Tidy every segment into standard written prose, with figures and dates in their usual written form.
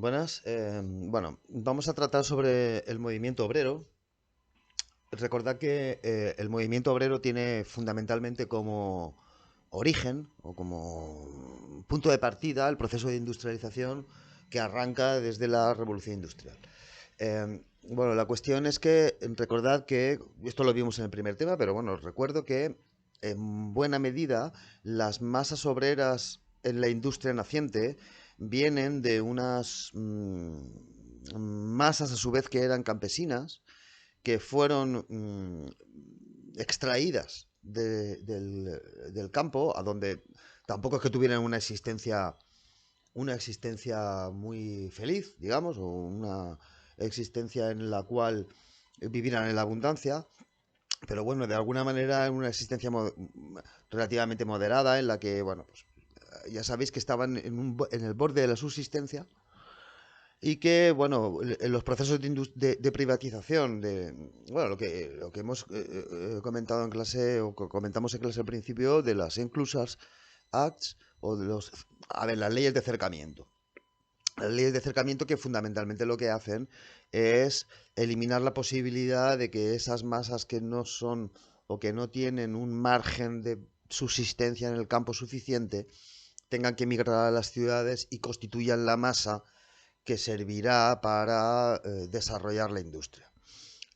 Buenas. Bueno, vamos a tratar sobre el movimiento obrero. Recordad que el movimiento obrero tiene fundamentalmente como origen o como punto de partida el proceso de industrialización que arranca desde la Revolución Industrial. Bueno, la cuestión es que recordad que, esto lo vimos en el primer tema, pero bueno, os recuerdo que en buena medida las masas obreras en la industria naciente vienen de unas masas a su vez que eran campesinas, que fueron extraídas del campo, a donde tampoco es que tuvieran una existencia muy feliz, digamos, o una existencia en la cual vivieran en la abundancia, pero bueno, de alguna manera una existencia relativamente moderada en la que, bueno, pues ya sabéis que estaban en el borde de la subsistencia y que, bueno, en los procesos de privatización, bueno, lo que hemos comentado en clase, o que comentamos en clase al principio, de las Enclosures Acts, o a ver, las leyes de acercamiento. Las leyes de acercamiento que fundamentalmente lo que hacen es eliminar la posibilidad de que esas masas que no son o que no tienen un margen de subsistencia en el campo suficiente tengan que emigrar a las ciudades y constituyan la masa que servirá para desarrollar la industria.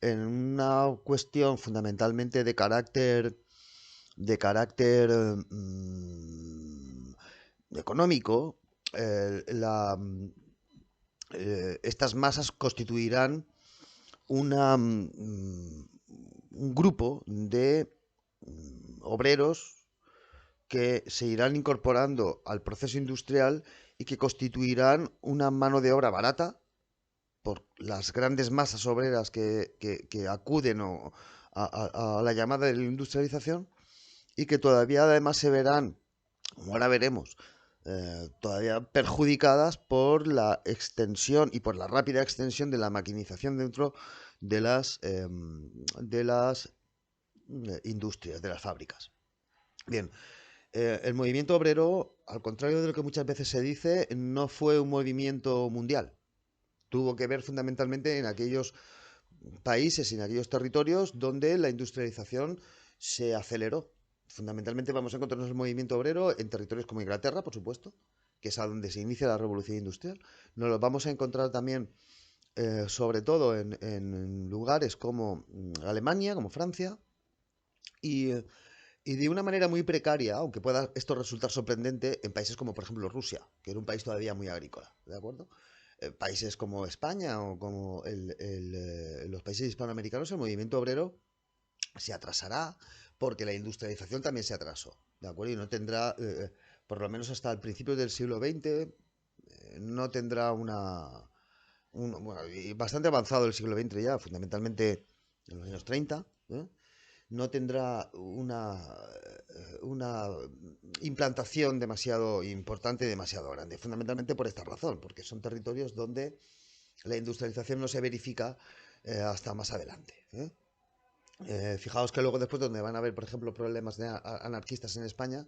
En una cuestión fundamentalmente de carácter económico, estas masas constituirán un grupo de obreros que se irán incorporando al proceso industrial y que constituirán una mano de obra barata por las grandes masas obreras que acuden a la llamada de la industrialización, y que todavía además se verán, como ahora veremos, todavía perjudicadas por la extensión y por la rápida extensión de la maquinización dentro de las industrias, de las fábricas. Bien, el movimiento obrero, al contrario de lo que muchas veces se dice, no fue un movimiento mundial. Tuvo que ver fundamentalmente en aquellos países y en aquellos territorios donde la industrialización se aceleró. Fundamentalmente vamos a encontrarnos el movimiento obrero en territorios como Inglaterra, por supuesto, que es a donde se inicia la revolución industrial. Nos lo vamos a encontrar también, sobre todo, en lugares como Alemania, como Francia, y, y de una manera muy precaria, aunque pueda esto resultar sorprendente, en países como, por ejemplo, Rusia, que era un país todavía muy agrícola, ¿de acuerdo? Países como España o como los países hispanoamericanos, el movimiento obrero se atrasará porque la industrialización también se atrasó, ¿de acuerdo? Y no tendrá, por lo menos hasta el principio del siglo XX, no tendrá bueno, y bastante avanzado el siglo XX ya, fundamentalmente en los años 30, ¿eh? No tendrá una implantación demasiado importante y demasiado grande, fundamentalmente por esta razón, porque son territorios donde la industrialización no se verifica hasta más adelante. Fijaos que luego después donde van a haber, por ejemplo, problemas de anarquistas en España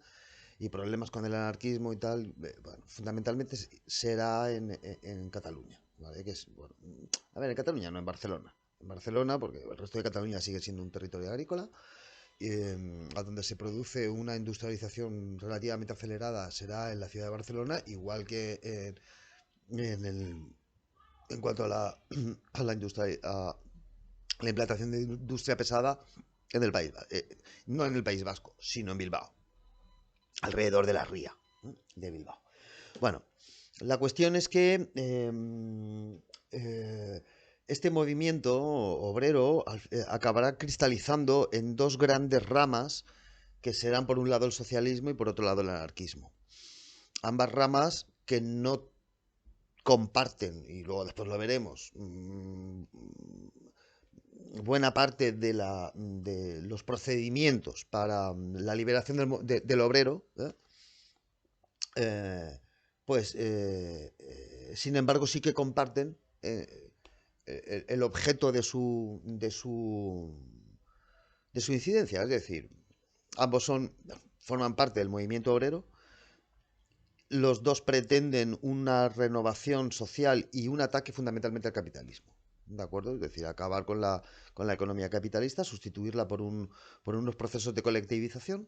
y problemas con el anarquismo y tal, bueno, fundamentalmente será en Cataluña, ¿vale? Que es, bueno, a ver, en Cataluña, no en Barcelona. En Barcelona, porque el resto de Cataluña sigue siendo un territorio agrícola, a donde se produce una industrialización relativamente acelerada será en la ciudad de Barcelona, igual que en cuanto a la implantación de industria pesada en el país, no en el País Vasco, sino en Bilbao, alrededor de la ría de Bilbao. Bueno, la cuestión es que este movimiento obrero acabará cristalizando en dos grandes ramas que serán por un lado el socialismo y por otro lado el anarquismo. Ambas ramas que no comparten, y luego después lo veremos, buena parte de los procedimientos para la liberación del obrero, eh, pues, sin embargo, sí que comparten el objeto de su incidencia, es decir, ambos forman parte del movimiento obrero, los dos pretenden una renovación social y un ataque fundamentalmente al capitalismo. ¿De acuerdo? Es decir, acabar con la economía capitalista, sustituirla por unos procesos de colectivización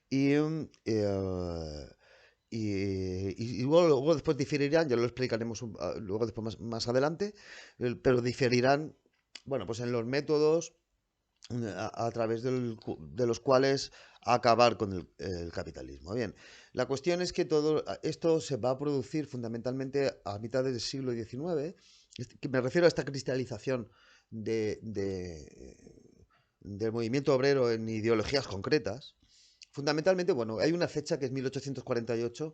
y, y luego después diferirán, ya lo explicaremos luego después más adelante, pero diferirán, bueno, pues en los métodos a través de los cuales acabar con el capitalismo. Bien, la cuestión es que todo esto se va a producir fundamentalmente a mitad del siglo XIX, que me refiero a esta cristalización del movimiento obrero en ideologías concretas. Fundamentalmente, bueno, hay una fecha que es 1848,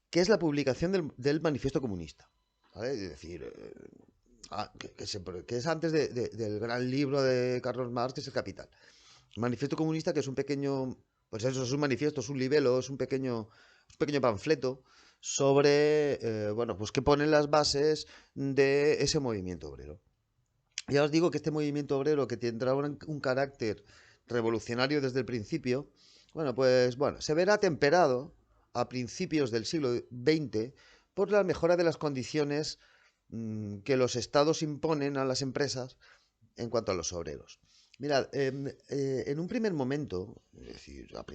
que es la publicación del Manifiesto Comunista. ¿Vale? Es decir, que es antes del gran libro de Carlos Marx, que es El Capital. El Manifiesto Comunista, que es un pequeño, pues eso es un manifiesto, es un libelo, es un pequeño panfleto sobre, bueno, pues que ponen las bases de ese movimiento obrero. Ya os digo que este movimiento obrero, que tendrá un carácter revolucionario desde el principio, bueno, pues bueno, se verá temperado a principios del siglo XX por la mejora de las condiciones que los estados imponen a las empresas en cuanto a los obreros. Mirad, en un primer momento, es decir, a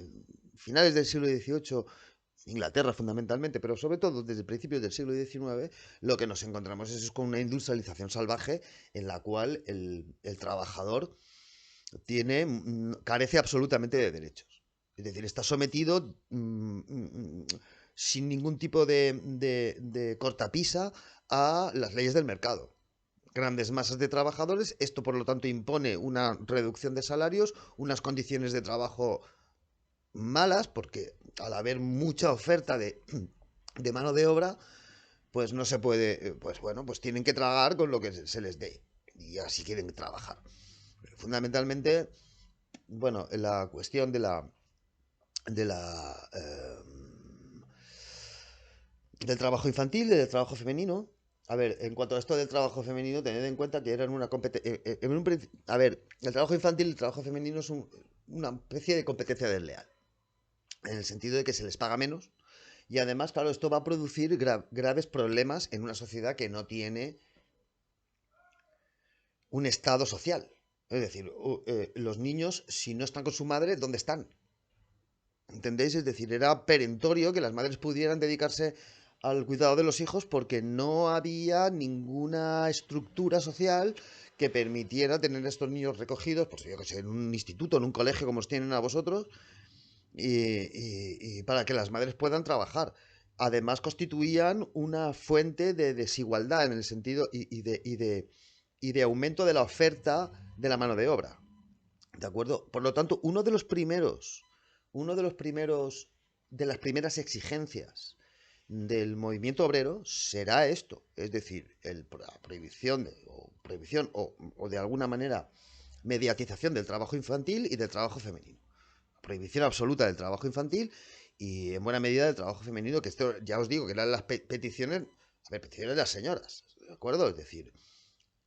finales del siglo XVIII, Inglaterra fundamentalmente, pero sobre todo desde principios del siglo XIX, lo que nos encontramos es con una industrialización salvaje en la cual el trabajador carece absolutamente de derechos. Es decir, está sometido sin ningún tipo de cortapisa a las leyes del mercado. Grandes masas de trabajadores, esto por lo tanto impone una reducción de salarios, unas condiciones de trabajo malas, porque al haber mucha oferta de mano de obra, pues no se puede, pues bueno, pues tienen que tragar con lo que se les dé, y así quieren trabajar. Fundamentalmente, bueno, la cuestión de la del trabajo infantil, del trabajo femenino. A ver, en cuanto a esto del trabajo femenino, tened en cuenta que eran una competencia. A ver, el trabajo infantil y el trabajo femenino es una especie de competencia desleal. En el sentido de que se les paga menos. Y además, claro, esto va a producir graves problemas en una sociedad que no tiene un estado social. Es decir, los niños, si no están con su madre, ¿dónde están? ¿Entendéis? Es decir, era perentorio que las madres pudieran dedicarse al cuidado de los hijos porque no había ninguna estructura social que permitiera tener a estos niños recogidos, pues yo que sé, en un instituto, en un colegio como os tienen a vosotros, y para que las madres puedan trabajar. Además, constituían una fuente de desigualdad en el sentido y de aumento de la oferta de la mano de obra. ¿De acuerdo? Por lo tanto, uno de los primeros, de las primeras exigencias del movimiento obrero será esto, es decir, la prohibición o de alguna manera mediatización del trabajo infantil y del trabajo femenino. Prohibición absoluta del trabajo infantil y en buena medida del trabajo femenino, que esto ya os digo que eran las peticiones, a ver, peticiones de las señoras, ¿de acuerdo? Es decir,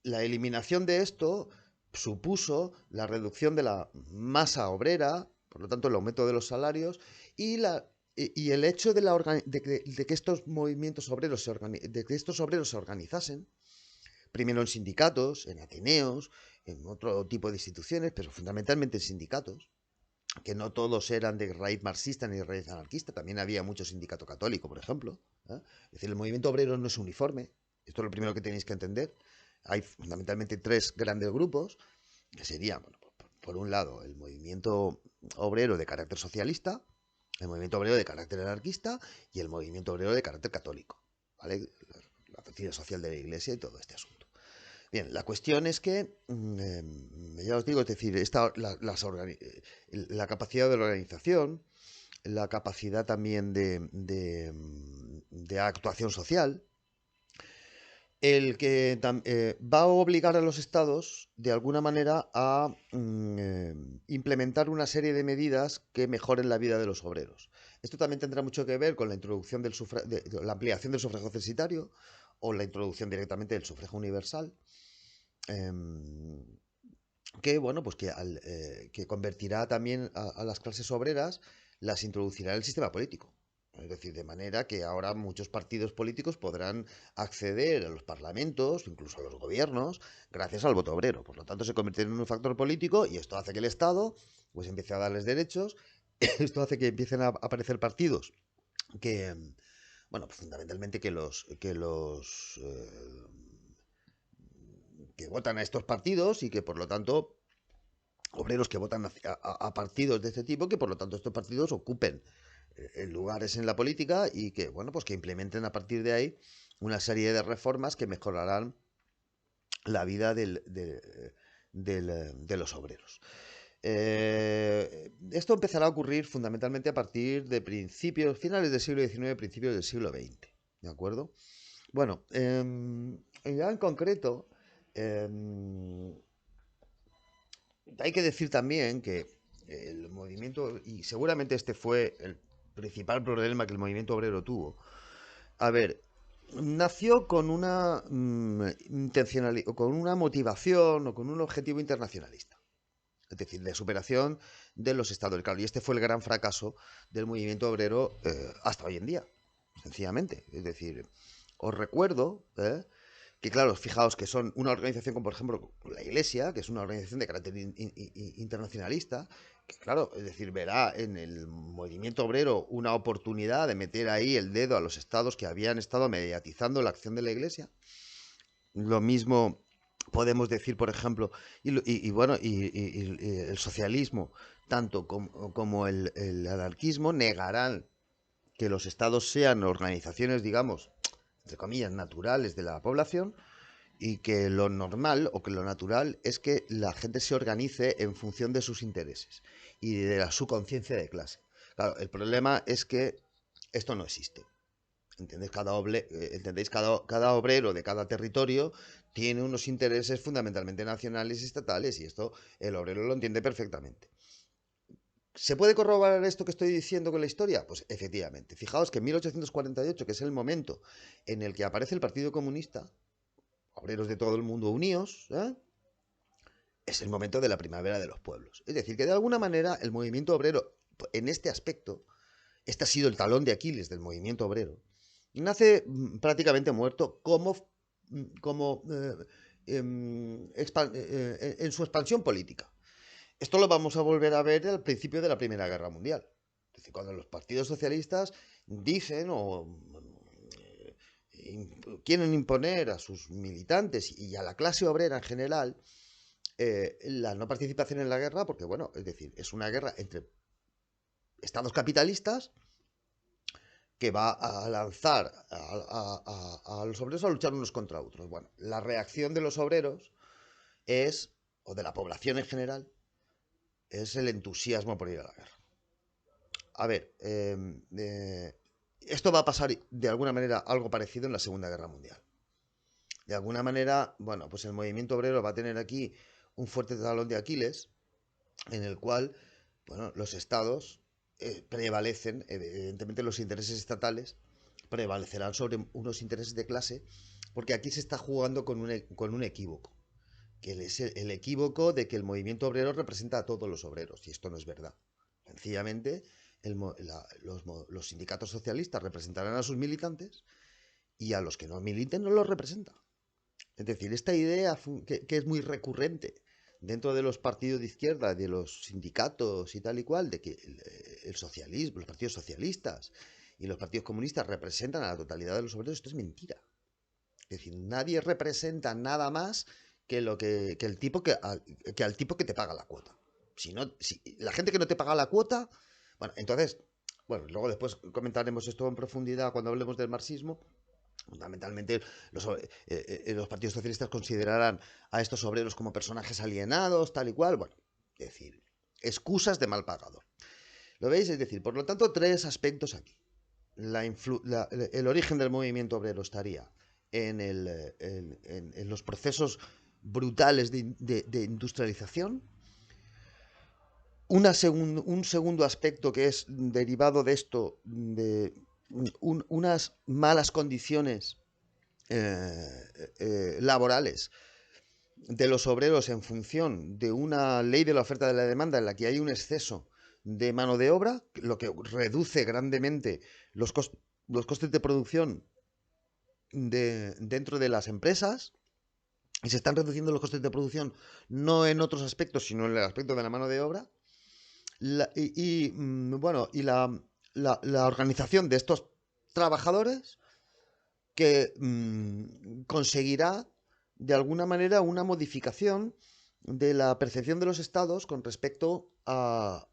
la eliminación de esto supuso la reducción de la masa obrera, por lo tanto el aumento de los salarios y el hecho de que estos movimientos obreros de que estos obreros se organizasen, primero en sindicatos, en ateneos, en otro tipo de instituciones, pero fundamentalmente en sindicatos, que no todos eran de raíz marxista ni de raíz anarquista, también había mucho sindicato católico, por ejemplo. Es decir, el movimiento obrero no es uniforme, esto es lo primero que tenéis que entender. Hay fundamentalmente tres grandes grupos, que serían, bueno, por un lado, el movimiento obrero de carácter socialista, el movimiento obrero de carácter anarquista y el movimiento obrero de carácter católico, ¿vale? La doctrina social de la Iglesia y todo este asunto. Bien, la cuestión es que, ya os digo, es decir, la capacidad de la organización, la capacidad también de actuación social, el que va a obligar a los estados, de alguna manera, a implementar una serie de medidas que mejoren la vida de los obreros. Esto también tendrá mucho que ver con la introducción de la ampliación del sufragio censitario o la introducción directamente del sufragio universal, que bueno, pues que convertirá también a las clases obreras, las introducirá en el sistema político. Es decir, de manera que ahora muchos partidos políticos podrán acceder a los parlamentos, incluso a los gobiernos, gracias al voto obrero. Por lo tanto, se convierte en un factor político y esto hace que el Estado pues empiece a darles derechos. Esto hace que empiecen a aparecer partidos que, bueno, pues fundamentalmente que votan a estos partidos y que por lo tanto obreros que votan a partidos de este tipo, que por lo tanto estos partidos ocupen lugares en la política y que, bueno, pues que implementen a partir de ahí una serie de reformas que mejorarán la vida de los obreros. Esto empezará a ocurrir fundamentalmente a partir de finales del siglo XIX, principios del siglo XX. ¿De acuerdo? Bueno, ya en concreto, eh, hay que decir también que el movimiento, y seguramente este fue el principal problema que el movimiento obrero tuvo, a ver, nació con una con una motivación o con un objetivo internacionalista. Es decir, de superación de los estados. Claro, y este fue el gran fracaso del movimiento obrero hasta hoy en día, sencillamente. Es decir, os recuerdo que, claro, fijaos que son una organización como, por ejemplo, la Iglesia, que es una organización de carácter internacionalista, que, claro, es decir, verá en el movimiento obrero una oportunidad de meter ahí el dedo a los estados que habían estado mediatizando la acción de la Iglesia. Lo mismo podemos decir, por ejemplo, bueno, y el socialismo, tanto como el anarquismo, negarán que los estados sean organizaciones, digamos, entre comillas, naturales de la población, y que lo normal o que lo natural es que la gente se organice en función de sus intereses y de su conciencia de clase. Claro, el problema es que esto no existe. ¿Entendéis? Cada obrero de cada territorio tiene unos intereses fundamentalmente nacionales y estatales, y esto el obrero lo entiende perfectamente. ¿Se puede corroborar esto que estoy diciendo con la historia? Pues efectivamente. Fijaos que en 1848, que es el momento en el que aparece el Partido Comunista, obreros de todo el mundo unidos, es el momento de la primavera de los pueblos. Es decir, que de alguna manera el movimiento obrero, en este aspecto, este ha sido el talón de Aquiles del movimiento obrero, nace prácticamente muerto en su expansión política. Esto lo vamos a volver a ver al principio de la Primera Guerra Mundial. Es decir, cuando los partidos socialistas dicen o quieren imponer a sus militantes y a la clase obrera en general la no participación en la guerra, porque, bueno, es decir, es una guerra entre estados capitalistas que va a lanzar a los obreros a luchar unos contra otros. Bueno, la reacción de los obreros es, o de la población en general, es el entusiasmo por ir a la guerra. A ver, esto va a pasar de alguna manera algo parecido en la Segunda Guerra Mundial. De alguna manera, bueno, pues el movimiento obrero va a tener aquí un fuerte talón de Aquiles en el cual, bueno, los estados prevalecen, evidentemente los intereses estatales prevalecerán sobre unos intereses de clase, porque aquí se está jugando con un equívoco, que es el equívoco de que el movimiento obrero representa a todos los obreros, y esto no es verdad. Sencillamente, los sindicatos socialistas representarán a sus militantes y a los que no militen no los representan. Es decir, esta idea que es muy recurrente dentro de los partidos de izquierda, de los sindicatos y tal y cual, de que el socialismo, los partidos socialistas y los partidos comunistas representan a la totalidad de los obreros, esto es mentira. Es decir, nadie representa nada más que el tipo que al tipo que te paga la cuota. Si la gente que no te paga la cuota, bueno, entonces, bueno, luego después comentaremos esto en profundidad cuando hablemos del marxismo. Fundamentalmente, los partidos socialistas considerarán a estos obreros como personajes alienados, tal y cual. Bueno, es decir, excusas de mal pagador. ¿Lo veis? Es decir, por lo tanto, tres aspectos aquí. El origen del movimiento obrero estaría en los procesos brutales de industrialización. Un segundo aspecto que es derivado de esto, de unas malas condiciones laborales de los obreros en función de una ley de la oferta y de la demanda en la que hay un exceso de mano de obra, lo que reduce grandemente los costes de producción dentro de las empresas. Y se están reduciendo los costes de producción no en otros aspectos, sino en el aspecto de la mano de obra. Bueno, y la organización de estos trabajadores que conseguirá de alguna manera una modificación de la percepción de los estados con respecto a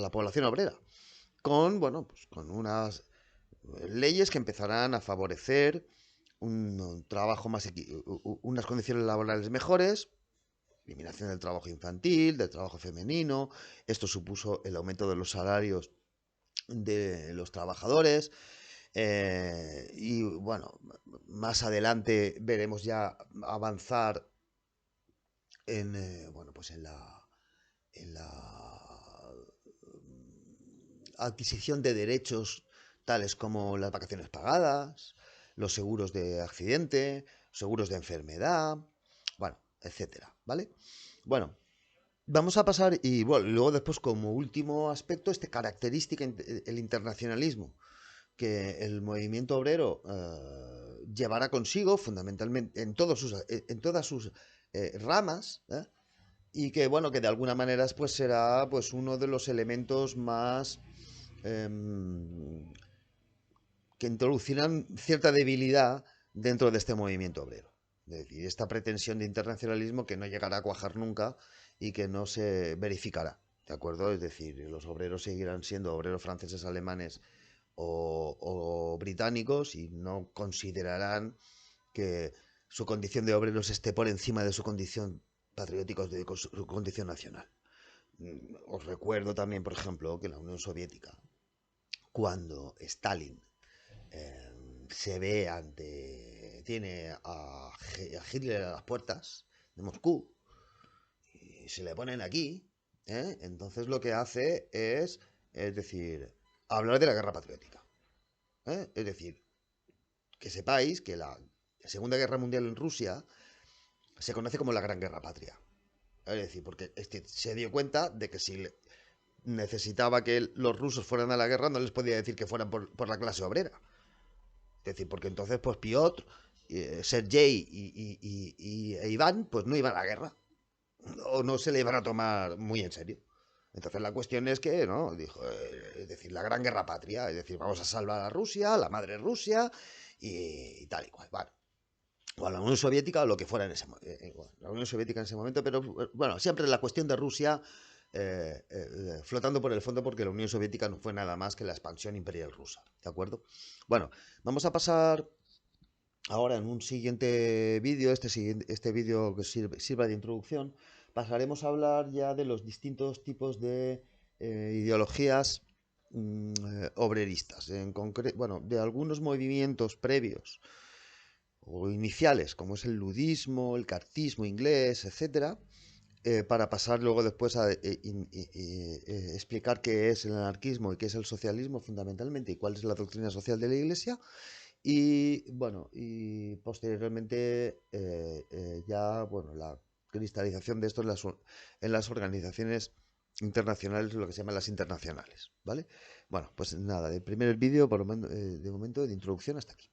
la población obrera, con, bueno, pues con unas leyes que empezarán a favorecer un trabajo más unas condiciones laborales mejores, eliminación del trabajo infantil, del trabajo femenino. Esto supuso el aumento de los salarios de los trabajadores. Y bueno, más adelante veremos ya avanzar en, bueno, pues en la adquisición de derechos tales como las vacaciones pagadas, los seguros de accidente, seguros de enfermedad, bueno, etcétera, ¿vale? Bueno, vamos a pasar y bueno, luego después como último aspecto, característica, el internacionalismo que el movimiento obrero llevará consigo fundamentalmente en todas sus ramas, y que bueno, que de alguna manera pues será pues uno de los elementos más eh, que introducirán cierta debilidad dentro de este movimiento obrero. Es decir, esta pretensión de internacionalismo que no llegará a cuajar nunca y que no se verificará. ¿De acuerdo? Es decir, los obreros seguirán siendo obreros franceses, alemanes o británicos y no considerarán que su condición de obreros esté por encima de su condición patriótica, de su condición nacional. Os recuerdo también, por ejemplo, que la Unión Soviética, cuando Stalin se ve tiene a Hitler a las puertas de Moscú y se le ponen aquí, entonces lo que hace es decir, hablar de la guerra patriótica. Es decir, que sepáis que la Segunda Guerra Mundial en Rusia se conoce como la Gran Guerra Patria. Es decir, porque se dio cuenta de que si necesitaba que los rusos fueran a la guerra, no les podía decir que fueran por la clase obrera. Es decir, porque entonces, pues Piotr, Sergei e Iván, pues no iban a la guerra. O no se le iban a tomar muy en serio. Entonces la cuestión es que, ¿no? Dijo, es decir, la gran guerra patria, es decir, vamos a salvar a Rusia, la madre Rusia, y tal y cual. Vale. O a la Unión Soviética o lo que fuera en ese momento. Bueno, la Unión Soviética en ese momento, pero bueno, siempre la cuestión de Rusia flotando por el fondo porque la Unión Soviética no fue nada más que la expansión imperial rusa. ¿De acuerdo? Bueno, vamos a pasar ahora en un siguiente vídeo, este vídeo que sirva de introducción, pasaremos a hablar ya de los distintos tipos de ideologías obreristas, bueno, de algunos movimientos previos o iniciales, como es el ludismo, el cartismo inglés, etcétera, para pasar luego después a explicar qué es el anarquismo y qué es el socialismo fundamentalmente y cuál es la doctrina social de la Iglesia. Y bueno, y posteriormente ya, bueno, la cristalización de esto en las organizaciones internacionales, lo que se llaman las internacionales, ¿vale? Bueno, pues nada, el primer vídeo de momento de introducción hasta aquí.